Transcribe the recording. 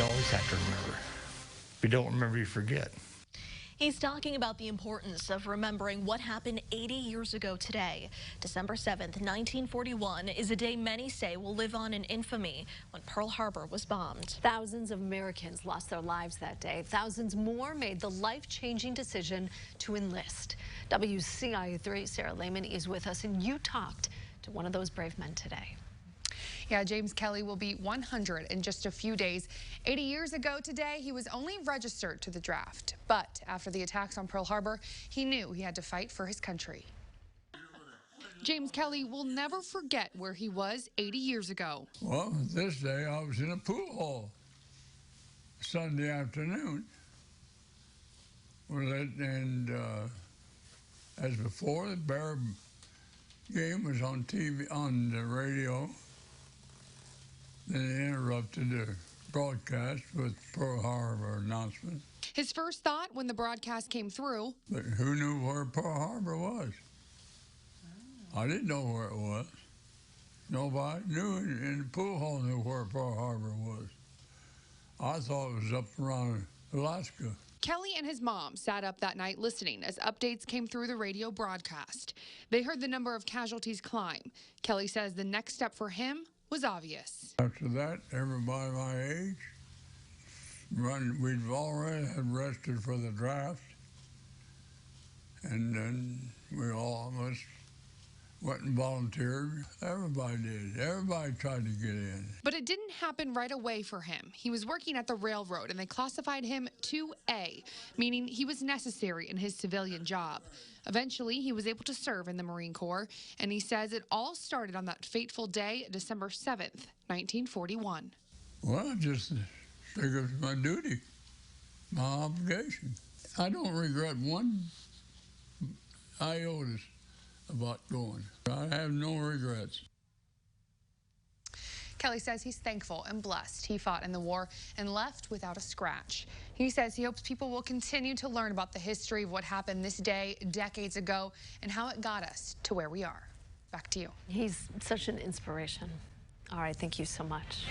always have to remember. If you don't remember, you forget. He's talking about the importance of remembering what happened 80 years ago today. December 7th, 1941 is a day many say will live on in infamy when Pearl Harbor was bombed. Thousands of Americans lost their lives that day. Thousands more made the life-changing decision to enlist. WCIA3 Sarah Lehman is with us, and you talked to one of those brave men today. Yeah, James Kelly will be 100 in just a few days. 80 years ago today, he was only registered to the draft. But after the attacks on Pearl Harbor, he knew he had to fight for his country. James Kelly will never forget where he was 80 years ago. Well, this day I was in a pool hall Sunday afternoon. And as before, the Bear game was on TV, on the radio. Then they interrupted the broadcast with Pearl Harbor announcement. His first thought when the broadcast came through, but who knew where Pearl Harbor was? I didn't know where it was. Nobody knew in the pool hall knew where Pearl Harbor was. I thought it was up around Alaska. Kelly and his mom sat up that night listening as updates came through the radio broadcast. They heard the number of casualties climb. Kelly says the next step for him was obvious. After that, everybody my age, we'd already had rested for the draft, and then we all almost went and volunteered. Everybody did. Everybody tried to get in. But it didn't happen right away for him. He was working at the railroad, and they classified him 2A, meaning he was necessary in his civilian job. Eventually, he was able to serve in the Marine Corps, and he says it all started on that fateful day, December 7th, 1941. Well, I just think it was my duty, my obligation. I don't regret one iota about going. I have no regrets. Kelly says he's thankful and blessed he fought in the war and left without a scratch. He says he hopes people will continue to learn about the history of what happened this day decades ago and how it got us to where we are. Back to you. He's such an inspiration. All right, thank you so much.